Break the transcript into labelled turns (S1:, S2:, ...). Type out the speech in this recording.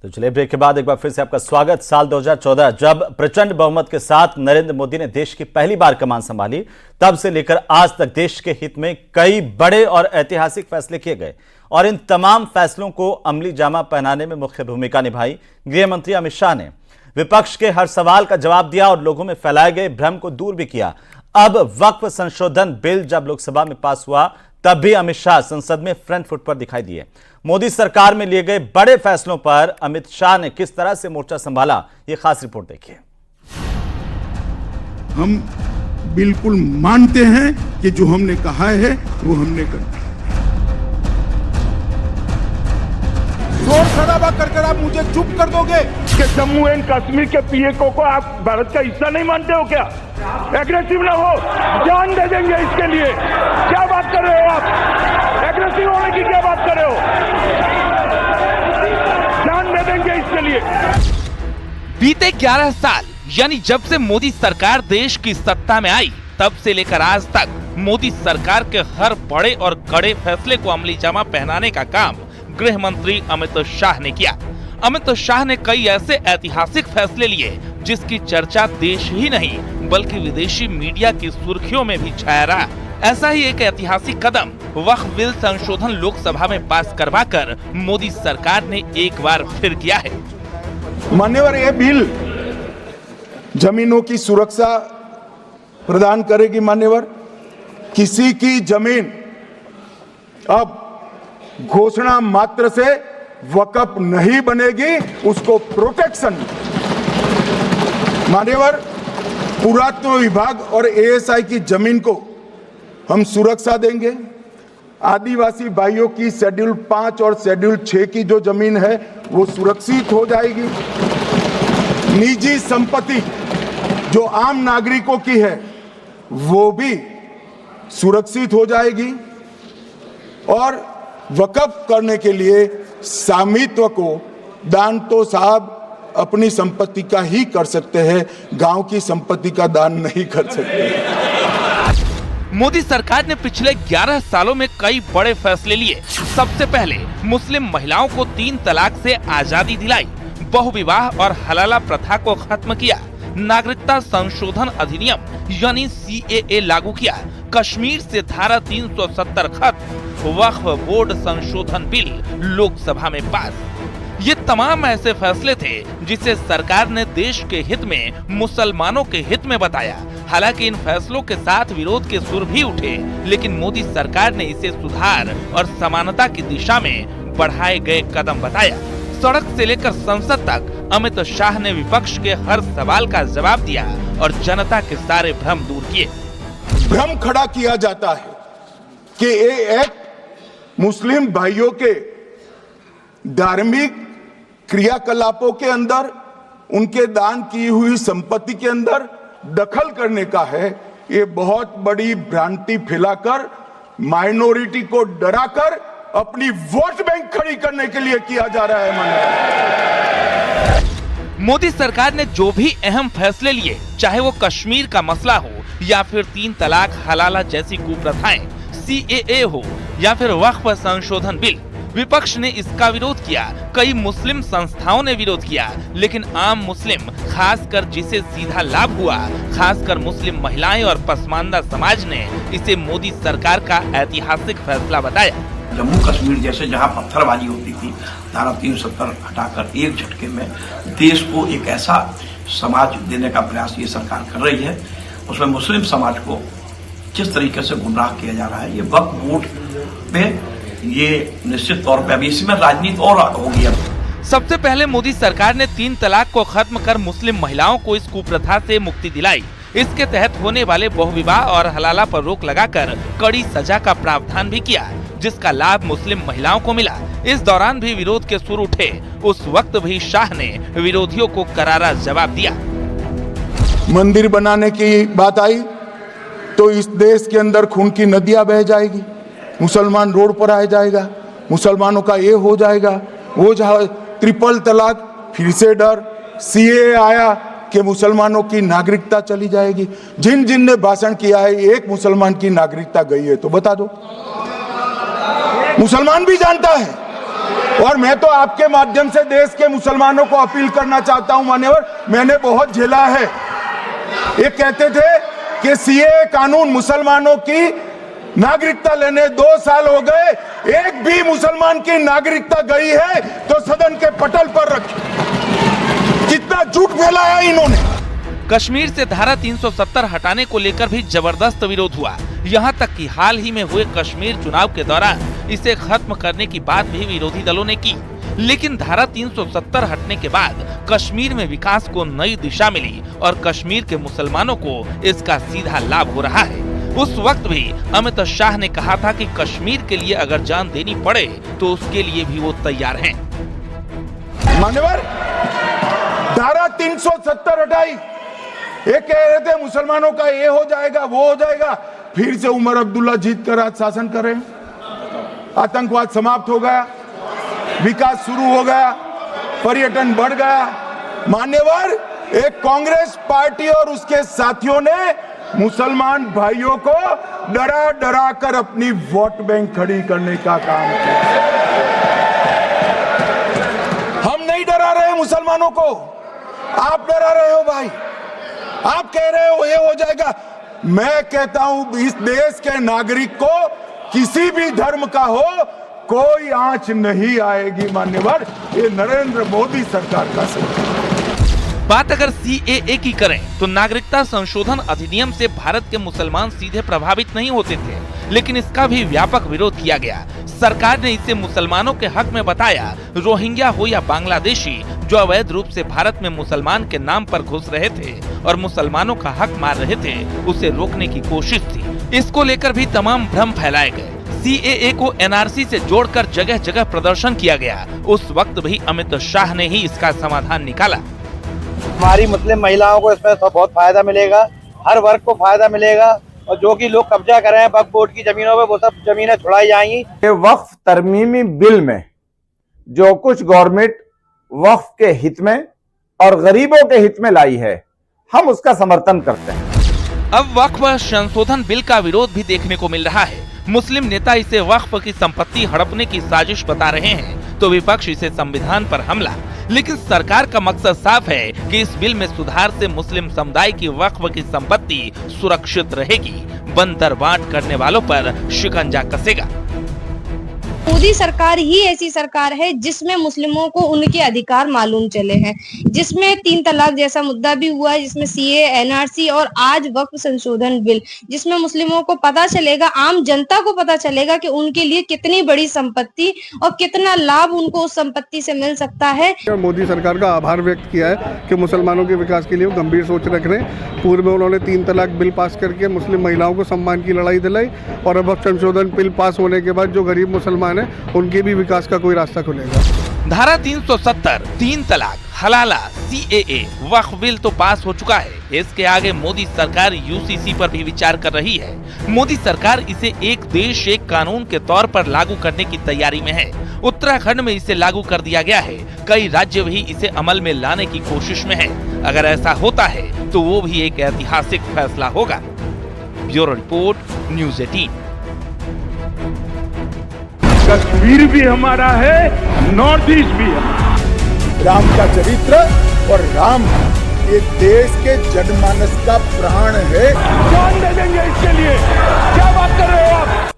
S1: तो चलिए ब्रेक के बाद एक बार फिर से आपका स्वागत। साल 2014 जब प्रचंड बहुमत के साथ नरेंद्र मोदी ने देश की पहली बार कमान संभाली, तब से लेकर आज तक देश के हित में कई बड़े और ऐतिहासिक फैसले किए गए और इन तमाम फैसलों को अमली जामा पहनाने में मुख्य भूमिका निभाई गृह मंत्री अमित शाह ने। विपक्ष के हर सवाल का जवाब दिया और लोगों में फैलाए गए भ्रम को दूर भी किया। अब वक्फ संशोधन बिल जब लोकसभा में पास हुआ, तब भी अमित शाह संसद में फ्रंट फुट पर दिखाई दिए। मोदी सरकार में लिए गए बड़े फैसलों पर अमित शाह ने किस तरह से मोर्चा संभाला, ये खास रिपोर्ट देखिए।
S2: हम बिल्कुल मानते हैं कि जो हमने कहा है वो हमने कर।
S3: शोर शराबा कर आप मुझे चुप कर दोगे
S4: कि जम्मू एंड कश्मीर के पीएको को आप भारत का हिस्सा नहीं मानते हो क्या? एग्रेसिव ना हो, जान दे देंगे इसके लिए। क्या बात कर रहे हो आप? एग्रेसिव होने की क्या बात कर रहे हो? जान दे देंगे इसके लिए।
S5: बीते 11 साल यानी जब से मोदी सरकार देश की सत्ता में आई, तब से लेकर आज तक मोदी सरकार के हर बड़े और कड़े फैसले को अमली जामा पहनाने का काम गृह मंत्री अमित शाह ने किया। अमित शाह ने कई ऐसे ऐतिहासिक फैसले लिए जिसकी चर्चा देश ही नहीं बल्कि विदेशी मीडिया की सुर्खियों में भी छाया रहा। ऐसा ही एक ऐतिहासिक कदम वक्फ बिल संशोधन लोकसभा में पास करवाकर मोदी सरकार ने एक बार फिर किया है।
S2: मान्यवर, यह बिल जमीनों की सुरक्षा प्रदान करेगी। मान्यवर, किसी की जमीन अब घोषणा मात्र से वक्फ नहीं बनेगी, उसको प्रोटेक्शन। मान्यवर, पुरातत्व विभाग और एएसआई की जमीन को हम सुरक्षा देंगे। आदिवासी भाइयों की शेड्यूल 5 और शेड्यूल 6 की जो जमीन है वो सुरक्षित हो जाएगी। निजी संपत्ति जो आम नागरिकों की है वो भी सुरक्षित हो जाएगी और वक्फ करने के लिए स्वामित्व को दान तो साहब अपनी संपत्ति का ही कर सकते हैं, गांव की संपत्ति का दान नहीं कर सकते।
S5: मोदी सरकार ने पिछले 11 सालों में कई बड़े फैसले लिए। सबसे पहले मुस्लिम महिलाओं को 3 तलाक से आजादी दिलाई, बहुविवाह और हलाला प्रथा को खत्म किया, नागरिकता संशोधन अधिनियम यानी CAA लागू किया, कश्मीर से धारा 370 खत्म, वक्फ बोर्ड संशोधन बिल लोकसभा में पास। ये तमाम ऐसे फैसले थे जिसे सरकार ने देश के हित में, मुसलमानों के हित में बताया। हालांकि इन फैसलों के साथ विरोध के सुर भी उठे, लेकिन मोदी सरकार ने इसे सुधार और समानता की दिशा में बढ़ाए गए कदम बताया। सड़क से लेकर संसद तक अमित शाह ने विपक्ष के हर सवाल का जवाब दिया और जनता के सारे भ्रम दूर किए।
S2: भ्रम खड़ा किया जाता है कि ये एक मुस्लिम भाइयों के धार्मिक क्रियाकलापों के अंदर, उनके दान की हुई संपत्ति के अंदर दखल करने का है। ये बहुत बड़ी भ्रांति फैलाकर, माइनॉरिटी को डराकर अपनी वोट बैंक खड़ी करने के लिए किया जा रहा है।
S5: मोदी सरकार ने जो भी अहम फैसले लिए, चाहे वो कश्मीर का मसला हो या फिर 3 तलाक हलाला जैसी कुप्रथाएं, CAA हो या फिर वक्फ संशोधन बिल, विपक्ष ने इसका विरोध किया। कई मुस्लिम संस्थाओं ने विरोध किया, लेकिन आम मुस्लिम, खासकर जिसे सीधा लाभ हुआ, खासकर मुस्लिम महिलाएं और पसमानदा समाज ने इसे मोदी सरकार का ऐतिहासिक फैसला बताया।
S6: जम्मू कश्मीर जैसे जहां पत्थरबाजी होती थी, धारा 370 हटाकर एक झटके में देश को एक ऐसा समाज देने का प्रयास ये सरकार कर रही है। उसमें मुस्लिम समाज को जिस तरीके से गुमराह किया जा रहा है, ये वक्फ बोर्ड पे ये निश्चित तौर पे अभी इसमें राजनीति और हो गया।
S5: सबसे पहले मोदी सरकार ने 3 तलाक को खत्म कर मुस्लिम महिलाओं को इस कुप्रथा से मुक्ति दिलाई। इसके तहत होने वाले बहुविवाह और हलाला पर रोक लगाकर कड़ी सजा का प्रावधान भी किया, जिसका लाभ मुस्लिम महिलाओं को मिला। इस दौरान भी विरोध के सुर उठे। उस वक्त भी शाह ने विरोधियों को करारा जवाब दिया।
S2: मंदिर बनाने की बात आई तो इस देश के अंदर खून की नदियां बह जाएगी, मुसलमान रोड पर आ जाएगा, मुसलमानों का ये हो जाएगा, वो जहां ट्रिपल तलाक, फिर से डर, CAA आया कि मुसलमानों की नागरिकता चली जाएगी। जिन जिन ने भाषण किया है, एक मुसलमान की नागरिकता गई है तो बता दो। मुसलमान भी जानता है और मैं तो आपके माध्यम से देश के मुसलमानों को अपील करना चाहता हूं मान्यवर, मैंने बहुत झेला है। ये कहते थे कि सीए कानून मुसलमानों की नागरिकता लेने 2 साल हो गए, एक भी मुसलमान की नागरिकता गई है तो सदन के पटल पर रखी। कितना झूठ फैलाया इन्होंने।
S5: कश्मीर से धारा 370 हटाने को लेकर भी जबरदस्त विरोध हुआ। यहाँ तक कि हाल ही में हुए कश्मीर चुनाव के दौरान इसे खत्म करने की बात भी विरोधी दलों ने की, लेकिन धारा 370 हटने के बाद कश्मीर में विकास को नई दिशा मिली और कश्मीर के मुसलमानों को इसका सीधा लाभ हो रहा है। उस वक्त भी अमित शाह ने कहा था कि कश्मीर के लिए अगर जान देनी पड़े तो उसके लिए भी वो तैयार हैं।
S2: मान्यवर, धारा 370 हटाई, ये कह रहे थे मुसलमानों का ये हो जाएगा वो हो जाएगा, फिर से उमर अब्दुल्ला जीत कर आज शासन कर रहे हैं। आतंकवाद समाप्त हो गया, विकास शुरू हो गया, पर्यटन बढ़ गया। मान्यवर, एक कांग्रेस पार्टी और उसके साथियों ने मुसलमान भाइयों को डरा डरा कर अपनी वोट बैंक खड़ी करने का काम किया। हम नहीं डरा रहे मुसलमानों को, आप डरा रहे हो भाई। आप कह रहे हो ये हो जाएगा, मैं कहता हूं इस देश के नागरिक को किसी भी धर्म का हो कोई आंच नहीं आएगी। मान्यवर, ये नरेंद्र मोदी सरकार का सही।
S5: बात अगर सीएए की करें तो नागरिकता संशोधन अधिनियम से भारत के मुसलमान सीधे प्रभावित नहीं होते थे, लेकिन इसका भी व्यापक विरोध किया गया। सरकार ने इसे मुसलमानों के हक में बताया। रोहिंग्या हो या बांग्लादेशी जो अवैध रूप से भारत में मुसलमान के नाम पर घुस रहे थे और मुसलमानों का हक मार रहे थे, उसे रोकने की कोशिश थी। इसको लेकर भी तमाम भ्रम फैलाए गए। सीएए को एनआरसी से जोड़कर जगह जगह प्रदर्शन किया गया। उस वक्त भी अमित शाह ने ही इसका समाधान निकाला।
S7: हमारी मुस्लिम महिलाओं को इसमें बहुत फायदा मिलेगा, हर वर्ग को फायदा मिलेगा, और जो कि लोग कब्जा कर रहे हैं वक्फ बोर्ड की जमीनों पे, वो सब जमीनें छुड़ाई जाएंगी।
S8: ये वक्फ तरमीमी बिल में जो कुछ गवर्नमेंट वक्फ के हित में और गरीबों के हित में लाई है, हम उसका समर्थन करते हैं।
S5: अब वक्फ संशोधन बिल का विरोध भी देखने को मिल रहा है। मुस्लिम नेता इसे वक्फ की संपत्ति हड़पने की साजिश बता रहे हैं, तो विपक्ष इसे संविधान पर हमला। लेकिन सरकार का मकसद साफ है कि इस बिल में सुधार से मुस्लिम समुदाय की वक्फ की संपत्ति सुरक्षित रहेगी, बंद दर बांट करने वालों पर शिकंजा कसेगा।
S9: मोदी सरकार ही ऐसी सरकार है जिसमें मुस्लिमों को उनके अधिकार मालूम चले हैं, जिसमें 3 तलाक जैसा मुद्दा भी हुआ है, जिसमें सीए, एनआरसी और आज वक्फ संशोधन बिल, जिसमें मुस्लिमों को पता चलेगा, आम जनता को पता चलेगा कि उनके लिए कितनी बड़ी संपत्ति और कितना लाभ उनको उस संपत्ति से मिल सकता है।
S3: मोदी सरकार का आभार व्यक्त किया है कि मुसलमानों के विकास के लिए वो गंभीर सोच रख रहे हैं। पूर्व में उन्होंने 3 तलाक बिल पास करके मुस्लिम महिलाओं को सम्मान की लड़ाई दिलाई, और अब वक्फ संशोधन बिल पास होने के बाद जो गरीब मुसलमान उनके भी विकास का कोई रास्ता खुलेगा।
S5: धारा 370, 3 तलाक, हलाला, सीएए, वक्फ बिल तो पास हो चुका है। इसके आगे मोदी सरकार यूसीसी पर भी विचार कर रही है। मोदी सरकार इसे एक देश एक कानून के तौर पर लागू करने की तैयारी में है। उत्तराखंड में इसे लागू कर दिया गया है। कई राज्य भी इसे अमल में लाने की कोशिश में है। अगर ऐसा होता है तो वो भी एक ऐतिहासिक फैसला होगा। Bureau report, news 18।
S4: कश्मीर भी हमारा है, नॉर्थ ईस्ट भी है।
S2: राम का चरित्र और राम ये देश के जनमानस का प्राण है।
S4: जान दे देंगे इसके लिए। क्या बात कर रहे हो आप?